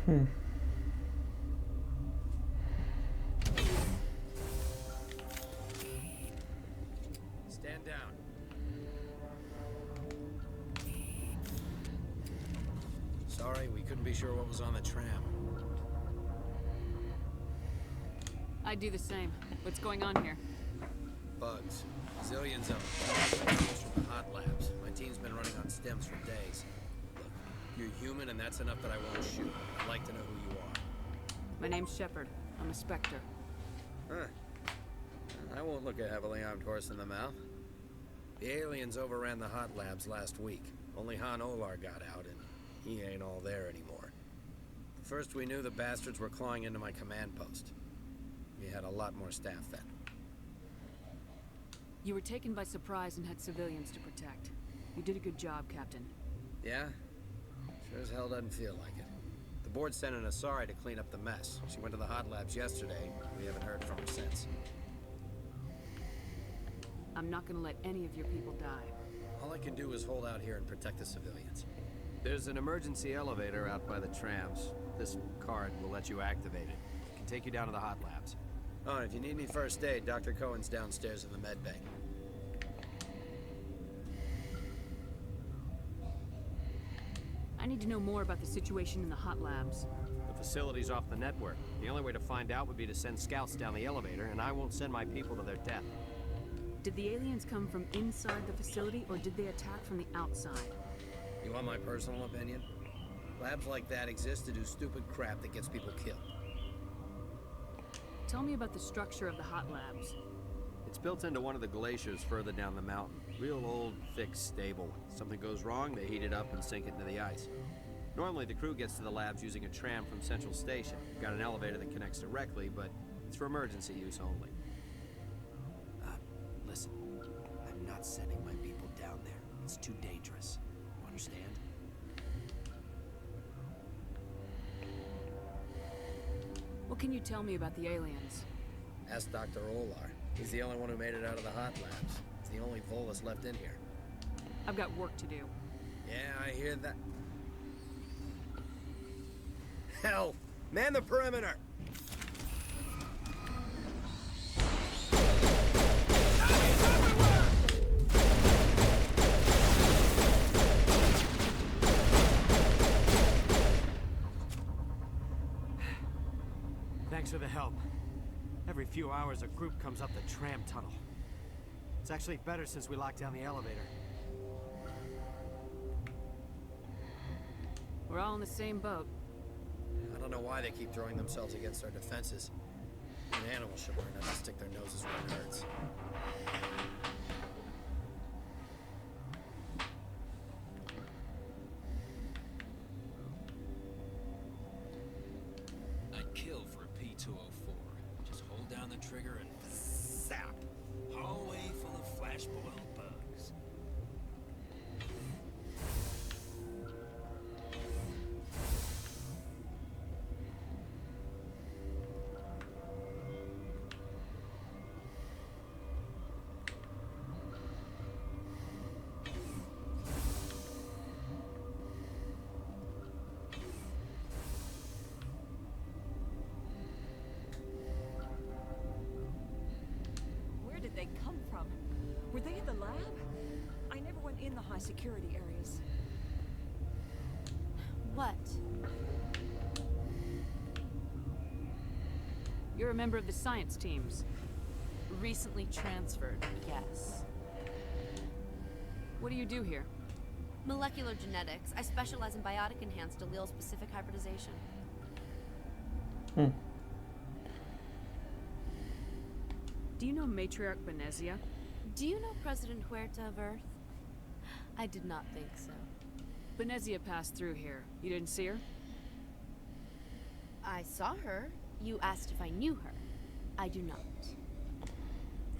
Hmm. Stand down. Sorry, we couldn't be sure what was on the tram. I'd do the same. What's going on here? Bugs. Zillions of them. Most from the hot labs. My team's been running on stems for days. Look, you're human and that's enough that I won't shoot. I'd like to know who you are. My name's Shepard. I'm a Spectre. Huh. I won't look a heavily armed horse in the mouth. The aliens overran the hot labs last week. Only Han Olar got out, and he ain't all there anymore. First we knew the bastards were clawing into my command post. We had a lot more staff then. You were taken by surprise and had civilians to protect. You did a good job, Captain. Yeah? Sure as hell doesn't feel like it. The board sent an Asari to clean up the mess. She went to the hot labs yesterday. We haven't heard from her since. I'm not gonna let any of your people die. All I can do is hold out here and protect the civilians. There's an emergency elevator out by the trams. This card will let you activate it. It can take you down to the hot labs. Oh, and if you need any first aid, Dr. Cohen's downstairs in the med bay. I need to know more about the situation in the hot labs. The facility's off the network. The only way to find out would be to send scouts down the elevator, and I won't send my people to their death. Did the aliens come from inside the facility, or did they attack from the outside? You want my personal opinion? Labs like that exist to do stupid crap that gets people killed. Tell me about the structure of the hot labs. It's built into one of the glaciers further down the mountain. Real old, fixed, stable. Something goes wrong, they heat it up and sink it into the ice. Normally, the crew gets to the labs using a tram from Central Station. We've got an elevator that connects directly, but it's for emergency use only. Listen, I'm not sending my people down there. It's too dangerous. You understand? What can you tell me about the aliens? Ask Dr. Olar. He's the only one who made it out of the hot labs. It's the only Volus left in here. I've got work to do. Yeah, I hear that. Hell! Man the perimeter! Thanks for the help. Every few hours, a group comes up the tram tunnel. It's actually better since we locked down the elevator. We're all in the same boat. I don't know why they keep throwing themselves against our defenses. An animal should learn not to stick their noses where it hurts. I'd kill for a P-204. Just hold down the trigger and zap. Hallway full of flash-boiled bugs. Where did they come from? Were they in the lab? I never went in the high security areas. What? You're a member of the science teams. Recently transferred, yes. What do you do here? Molecular genetics. I specialize in biotic-enhanced allele-specific hybridization. Hmm. Do you know Matriarch Benezia? Do you know President Huerta of Earth? I did not think so. Benezia passed through here. You didn't see her? I saw her. You asked if I knew her. I do not.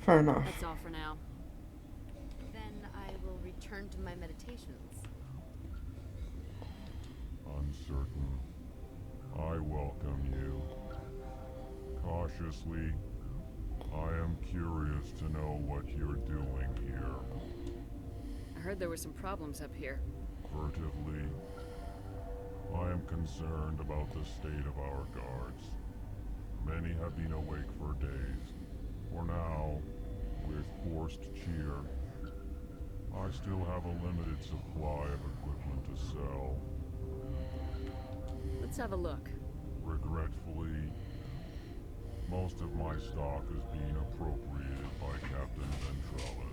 Fair enough. That's all for now. Then I will return to my meditations. Uncertain. I welcome you. Cautiously, I am curious to know what you're doing here. I heard there were some problems up here. Furtively, I am am concerned about the state of our guards. Many have been awake for days. For now, with forced cheer, I still have a limited supply of equipment to sell. Let's have a look. Regretfully, most of my stock is being appropriated by Captain Ventralis.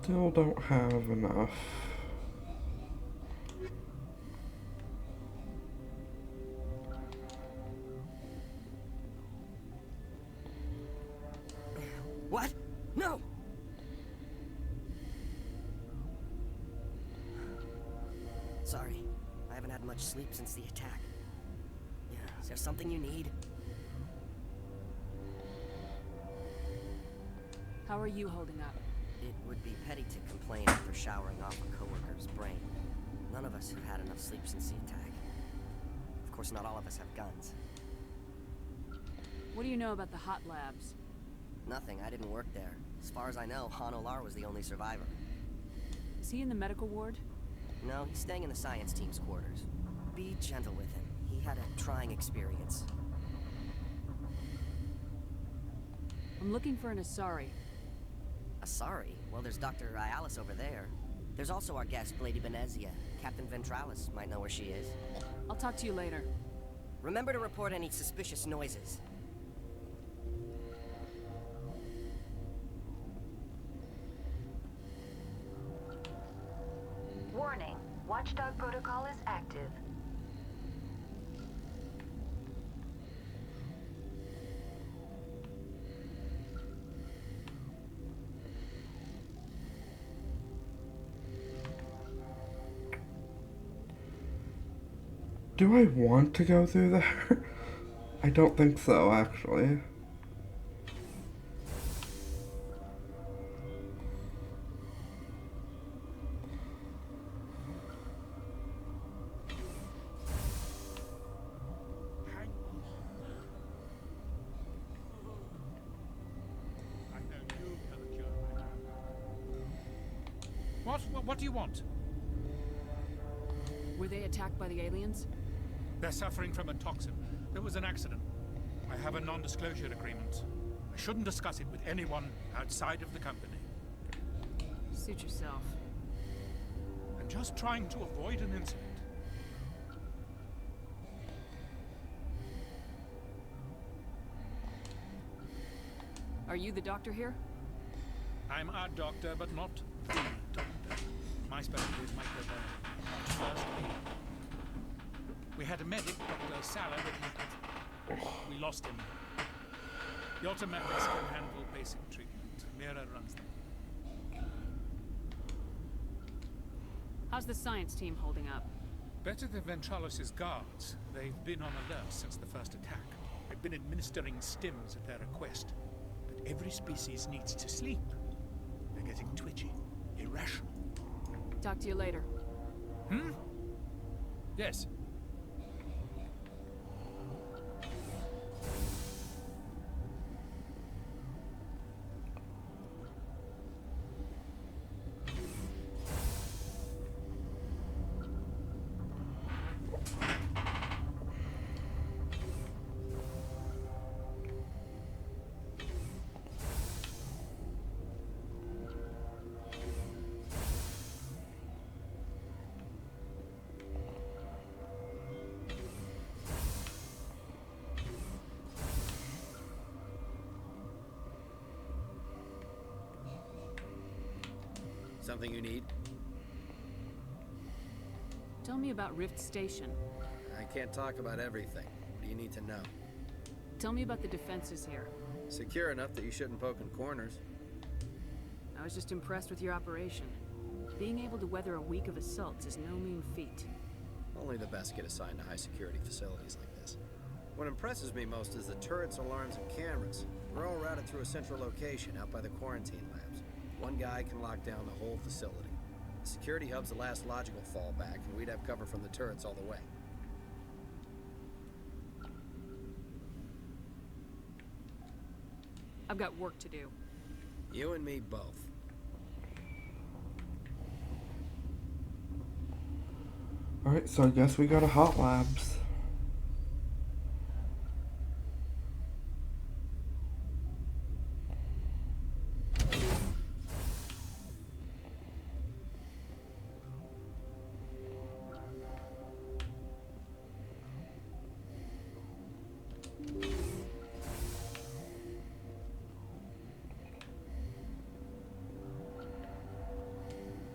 Still don't have enough. What? No! Sorry, I haven't had much sleep since the attack. Yeah, is there something you need? How are you holding up? It would be petty to complain after showering off a coworker's brain. None of us have had enough sleep since the attack. Of course, not all of us have guns. What do you know about the hot labs? Nothing, I didn't work there. As far as I know, Han Olar was the only survivor. Is he in the medical ward? No, he's staying in the science team's quarters. Be gentle with him. He had a trying experience. I'm looking for an Asari. Asari? Well, there's Dr. Ayalis over there. There's also our guest, Lady Benezia. Captain Ventralis might know where she is. I'll talk to you later. Remember to report any suspicious noises. Warning, Watchdog protocol is active. Do I want to go through there? I don't think so, actually. What do you want? Were they attacked by the aliens? They're suffering from a toxin. There was an accident. I have a non-disclosure agreement. I shouldn't discuss it with anyone outside of the company. Suit yourself. I'm just trying to avoid an incident. Are you the doctor here? I'm a doctor, but not the doctor. My specialty is microbiology. First aid. We had a medic, Dr. Salah, but we lost him. The automatics can handle basic treatment. Mira runs them. How's the science team holding up? Better than Ventralis' guards. They've been on alert since the first attack. I've been administering stims at their request. But every species needs to sleep. They're getting twitchy, irrational. Talk to you later. Yes. Something you need? Tell me about Rift Station. I can't talk about everything. What do you need to know? Tell me about the defenses here. Secure enough that you shouldn't poke in corners. I was just impressed with your operation. Being able to weather a week of assaults is no mean feat. Only the best get assigned to high-security facilities like this. What impresses me most is the turrets, alarms, and cameras. We're all routed through a central location out by the quarantine labs. One guy can lock down the whole facility. The security hub's the last logical fallback, and we'd have cover from the turrets all the way. I've got work to do. You and me both. Alright, so I guess we go to Hot Labs.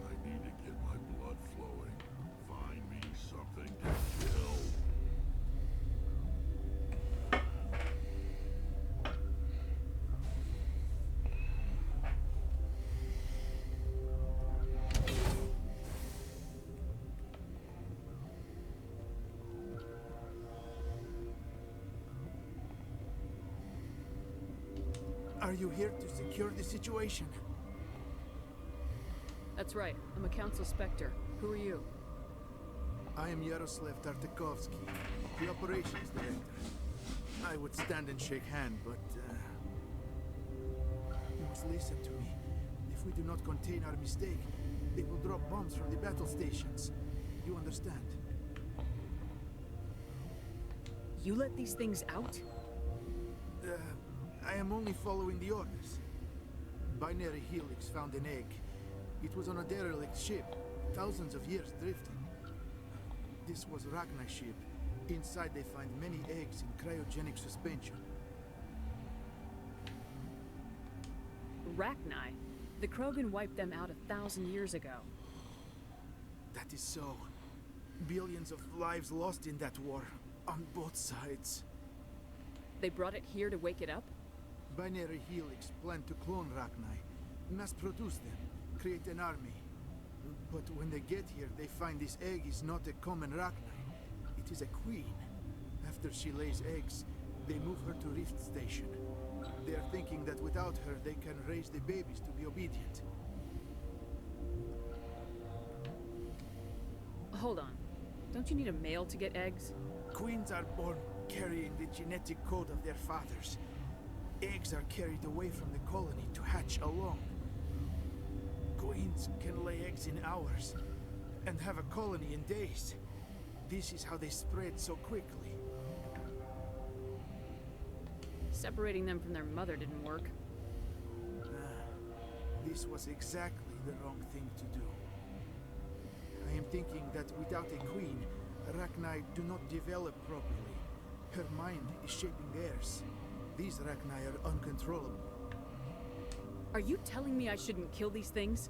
I need to get my blood flowing. Find me something to kill. Are you here to secure the situation? That's right. I'm a Council Spectre. Who are you? I am Yaroslav Tartakovsky, the operations director. I would stand and shake hand, but you must listen to me. If we do not contain our mistake, they will drop bombs from the battle stations. You understand? You let these things out? I am only following the orders. Binary Helix found an egg. It was on a derelict ship, thousands of years drifting. This was Rachna's ship. Inside they find many eggs in cryogenic suspension. Rachni? The Krogan wiped them out 1,000 years ago. That is so. Billions of lives lost in that war, on both sides. They brought it here to wake it up? Binary Helix planned to clone Rachni, mass produce them, create an army. But when they get here, they find this egg is not a common Rachni. It is a queen. After she lays eggs, they move her to Rift Station. They are thinking that without her, they can raise the babies to be obedient. Hold on. Don't you need a male to get eggs? Queens are born carrying the genetic code of their fathers. Eggs are carried away from the colony to hatch alone. Queens can lay eggs in hours and have a colony in days. This is how they spread so quickly. Separating them from their mother didn't work. This was exactly the wrong thing to do. I am thinking that without a queen, Rachni do not develop properly. Her mind is shaping theirs. These Rachni are uncontrollable. Are you telling me I shouldn't kill these things?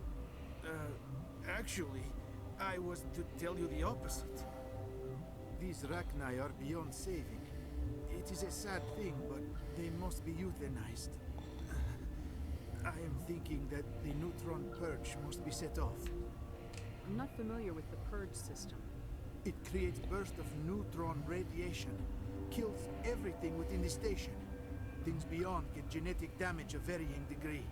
Actually, I was to tell you the opposite. These Rachni are beyond saving. It is a sad thing, but they must be euthanized. I am thinking that the neutron purge must be set off. I'm not familiar with the purge system. It creates bursts of neutron radiation, kills everything within the station. Things beyond get genetic damage of varying degree.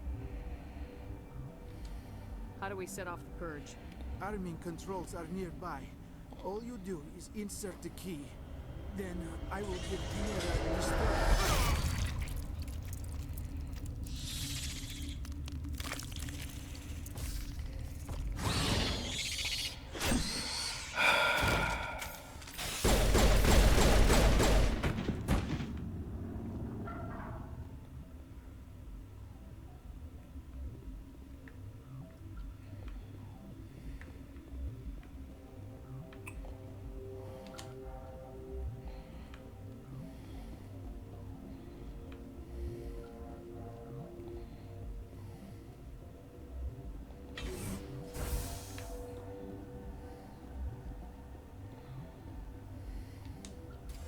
How do we set off the purge? Arming controls are nearby. All you do is insert the key. Then I will give Chimera the start.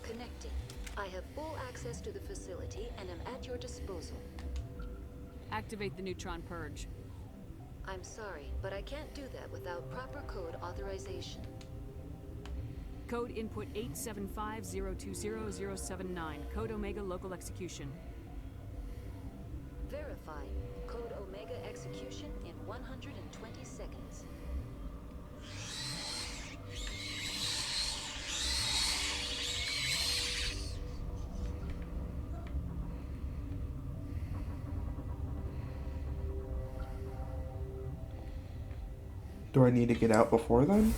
Connecting. I have full access to the facility and am at your disposal. Activate the neutron purge. I'm sorry, but I can't do that without proper code authorization. Code input 875020079. Code Omega local execution. Verifying. Code Omega execution in 120 seconds. Do I need to get out before then?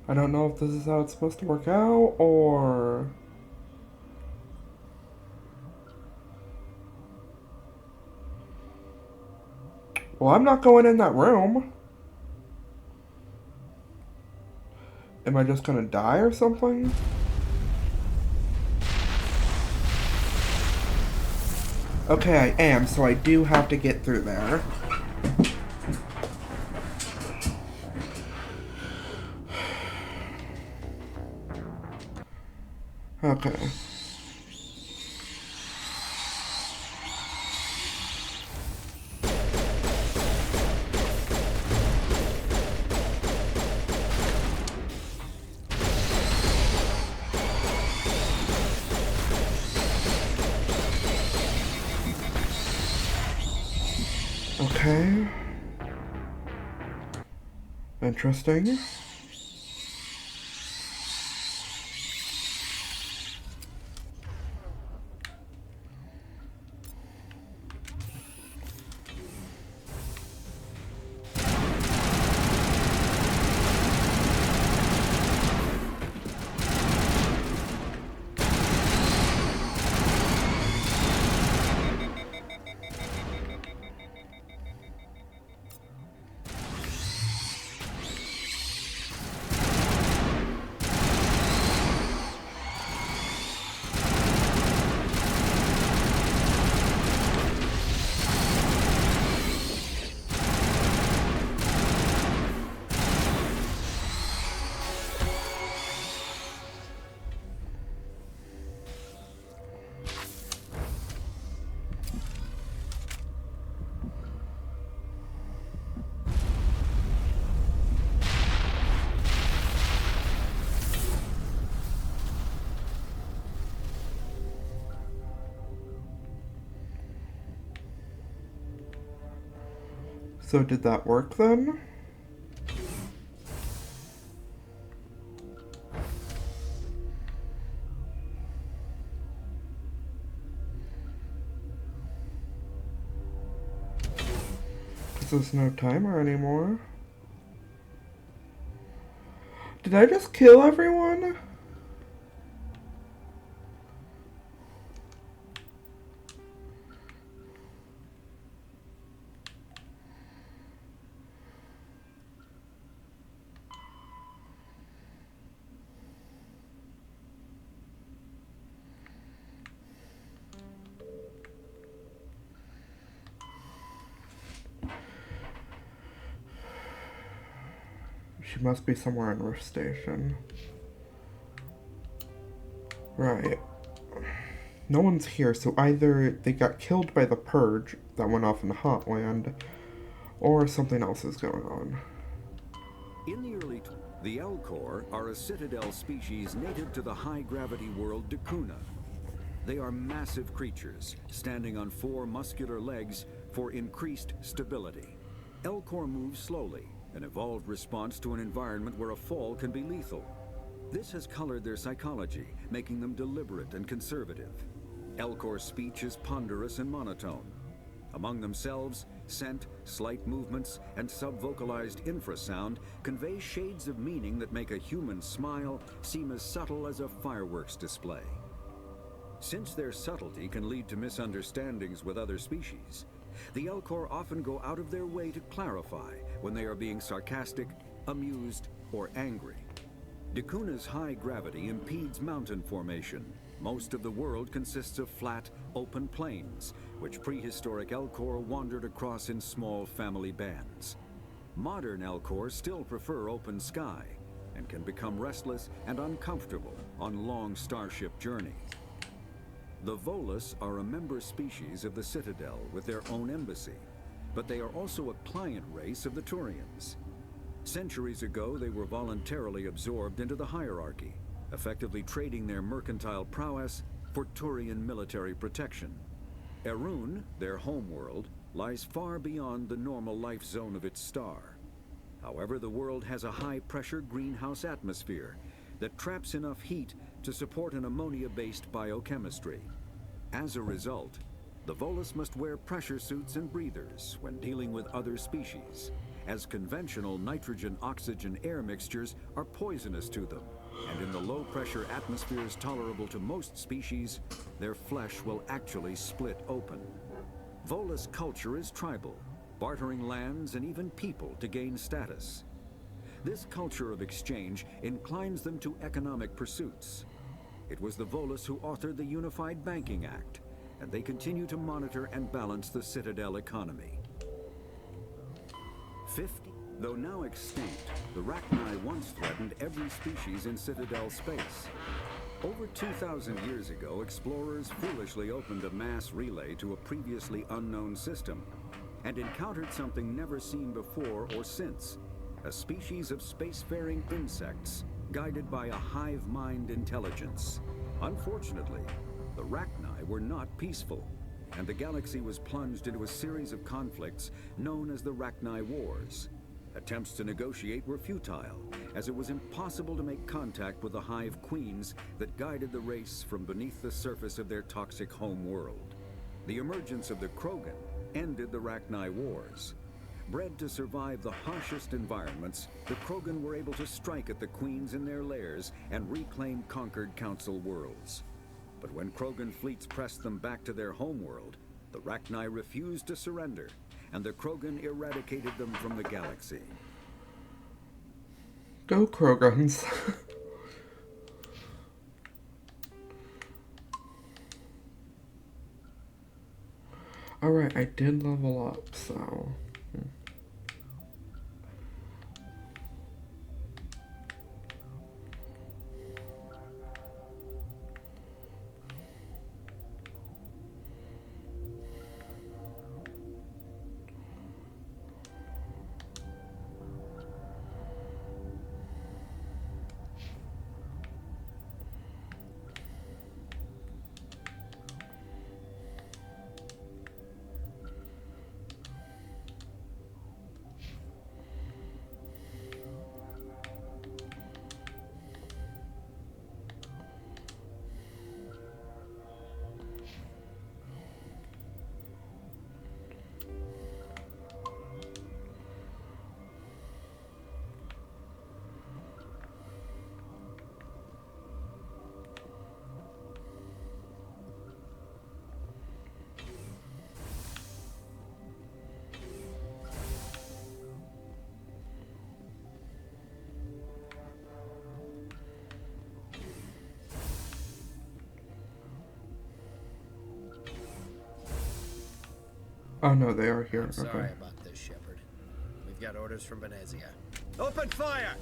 I don't know if this is how it's supposed to work out, or... Well, I'm not going in that room. Am I just gonna die or something? Okay, I am, so I do have to get through there. Okay. Okay. Interesting. So did that work then? There's no timer anymore. Did I just kill everyone? She must be somewhere in Rift Station. Right. No one's here, so either they got killed by the Purge that went off in the Hotland, or something else is going on. In the early the Elcor are a citadel species native to the high-gravity world Dakuna. They are massive creatures, standing on 4 muscular legs for increased stability. Elcor move slowly, an evolved response to an environment where a fall can be lethal. This has colored their psychology, making them deliberate and conservative. Elcor's speech is ponderous and monotone. Among themselves, scent, slight movements, and subvocalized infrasound convey shades of meaning that make a human smile seem as subtle as a fireworks display. Since their subtlety can lead to misunderstandings with other species, the Elcor often go out of their way to clarify when they are being sarcastic, amused, or angry. Dacuna's high gravity impedes mountain formation. Most of the world consists of flat, open plains, which prehistoric Elcor wandered across in small family bands. Modern Elcor still prefer open sky, and can become restless and uncomfortable on long starship journeys. The Volus are a member species of the Citadel with their own embassy, but they are also a client race of the Turians. Centuries ago, they were voluntarily absorbed into the hierarchy, effectively trading their mercantile prowess for Turian military protection. Erun, their homeworld, lies far beyond the normal life zone of its star. However, the world has a high-pressure greenhouse atmosphere that traps enough heat to support an ammonia-based biochemistry. As a result, the Volus must wear pressure suits and breathers when dealing with other species, as conventional nitrogen-oxygen air mixtures are poisonous to them, and in the low-pressure atmospheres tolerable to most species, their flesh will actually split open. Volus culture is tribal, bartering lands and even people to gain status. This culture of exchange inclines them to economic pursuits. It was the Volus who authored the Unified Banking Act, and they continue to monitor and balance the Citadel economy. 50. Though now extinct, the Rachni once threatened every species in Citadel space. Over 2,000 years ago, explorers foolishly opened a mass relay to a previously unknown system and encountered something never seen before or since, a species of spacefaring insects guided by a hive mind intelligence. Unfortunately, the Rachni were not peaceful, and the galaxy was plunged into a series of conflicts known as the Rachni Wars. Attempts to negotiate were futile, as it was impossible to make contact with the hive queens that guided the race from beneath the surface of their toxic home world. The emergence of the Krogan ended the Rachni Wars. Bred to survive the harshest environments, the Krogan were able to strike at the queens in their lairs and reclaim conquered Council worlds. But when Krogan fleets pressed them back to their homeworld, the Rachni refused to surrender, and the Krogan eradicated them from the galaxy. Go Krogans. Alright, I did level up, so... Oh no, they are here. I'm sorry Okay. about this, Shepard. We've got orders from Venezia. Open fire!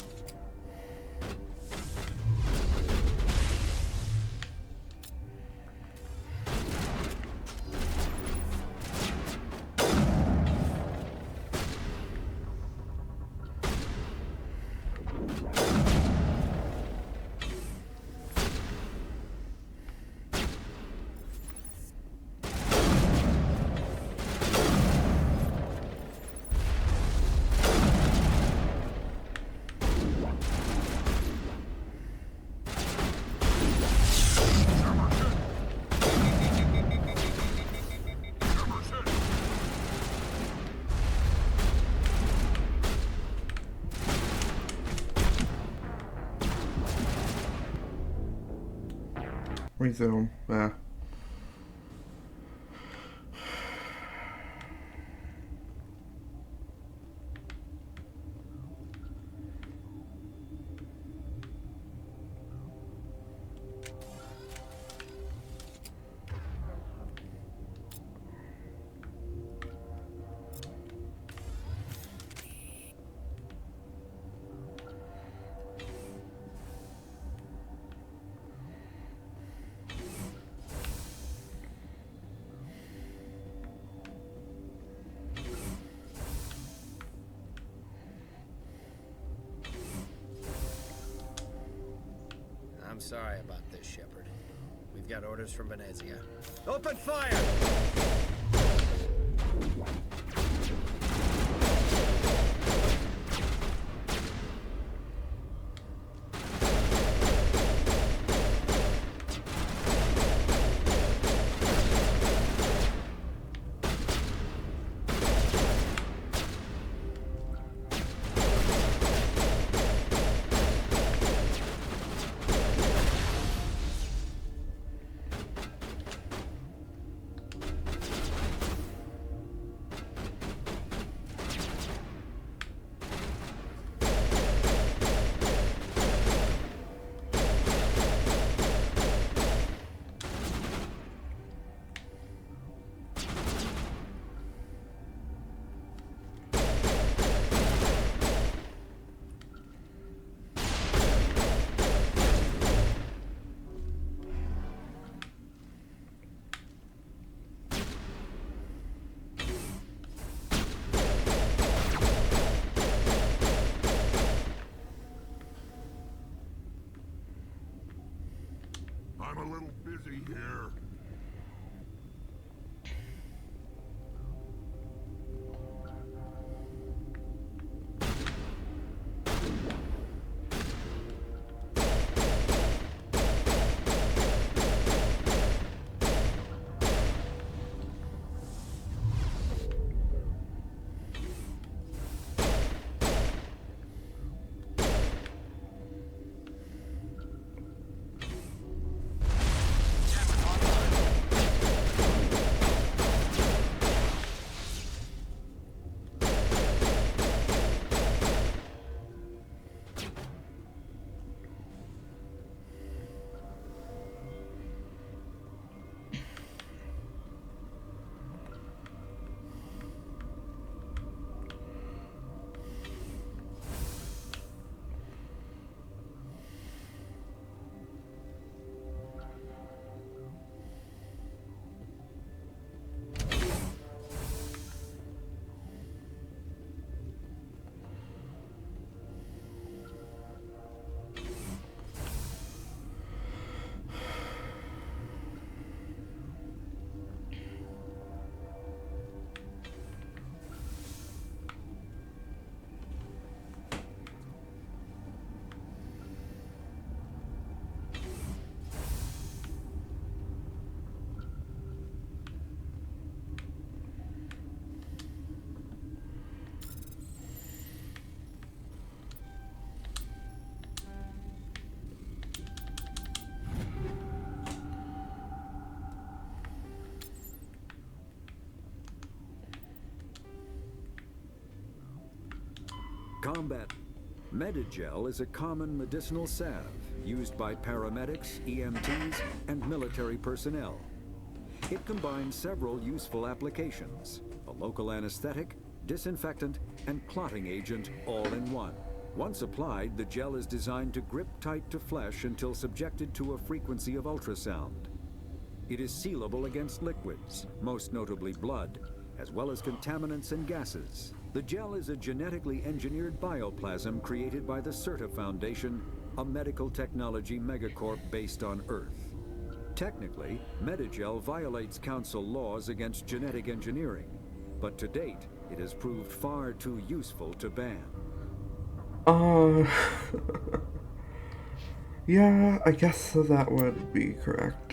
Resume. Yeah. I'm sorry about this, Shepard. We've got orders from Venezia. Open fire! I'm a little busy here. Combat. Medigel is a common medicinal salve used by paramedics, EMTs, and military personnel. It combines several useful applications: a local anesthetic, disinfectant, and clotting agent all in one. Once applied, the gel is designed to grip tight to flesh until subjected to a frequency of ultrasound. It is sealable against liquids, most notably blood, as well as contaminants and gases. The gel is a genetically engineered bioplasm created by the CERTA Foundation, a medical technology megacorp based on Earth. Technically, Medigel violates council laws against genetic engineering, but to date, it has proved far too useful to ban. Yeah, I guess that would be correct.